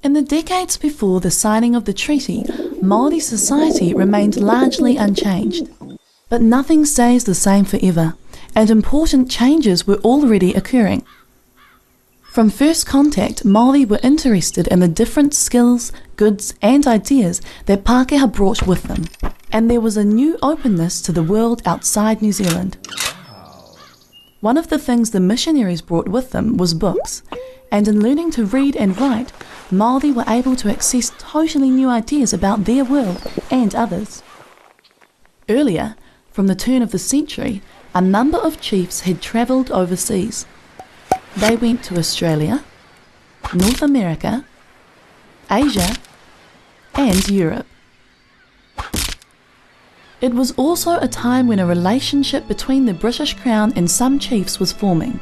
In the decades before the signing of the treaty, Māori society remained largely unchanged. But nothing stays the same forever, and important changes were already occurring. From first contact, Māori were interested in the different skills, goods and ideas that Pākehā brought with them, and there was a new openness to the world outside New Zealand. One of the things the missionaries brought with them was books, and in learning to read and write, Māori were able to access totally new ideas about their world and others. Earlier, from the turn of the century, a number of chiefs had travelled overseas. They went to Australia, North America, Asia, and Europe. It was also a time when a relationship between the British Crown and some chiefs was forming.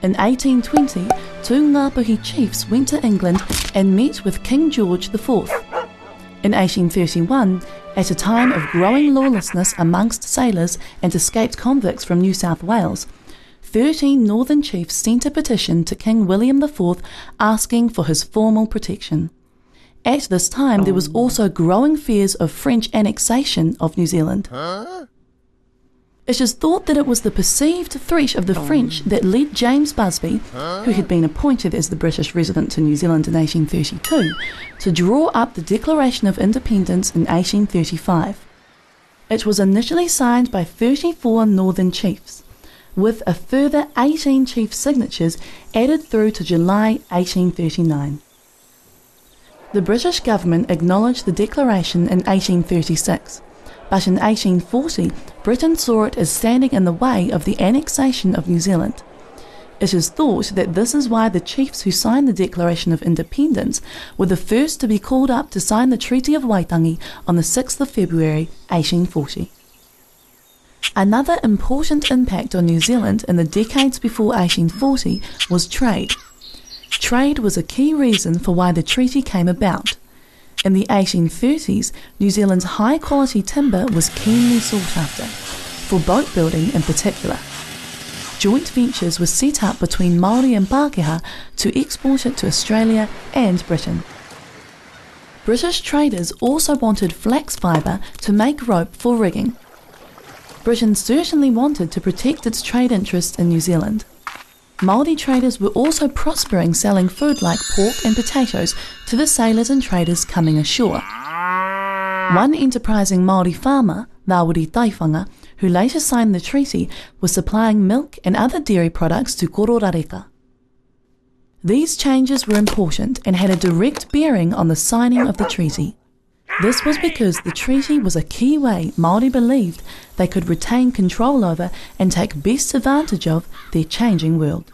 In 1820, two Ngāpuhi chiefs went to England and met with King George IV. In 1831, at a time of growing lawlessness amongst sailors and escaped convicts from New South Wales, 13 northern chiefs sent a petition to King William IV asking for his formal protection. At this time, there was also growing fears of French annexation of New Zealand. It is thought that it was the perceived threat of the French that led James Busby, who had been appointed as the British resident to New Zealand in 1832, to draw up the Declaration of Independence in 1835. It was initially signed by 34 northern chiefs, with a further 18 chief signatures added through to July 1839. The British government acknowledged the declaration in 1836, but in 1840 Britain saw it as standing in the way of the annexation of New Zealand. It is thought that this is why the chiefs who signed the Declaration of Independence were the first to be called up to sign the Treaty of Waitangi on the 6th of February 1840. Another important impact on New Zealand in the decades before 1840 was trade. Trade was a key reason for why the treaty came about. In the 1830s, New Zealand's high-quality timber was keenly sought after, for boat building in particular. Joint ventures were set up between Māori and Pākehā to export it to Australia and Britain. British traders also wanted flax fibre to make rope for rigging. Britain certainly wanted to protect its trade interests in New Zealand. Māori traders were also prospering, selling food like pork and potatoes to the sailors and traders coming ashore. One enterprising Māori farmer, Ngāwiri Taiwhanga, who later signed the treaty, was supplying milk and other dairy products to Kororareka. These changes were important and had a direct bearing on the signing of the treaty. This was because the treaty was a key way Māori believed they could retain control over and take best advantage of their changing world.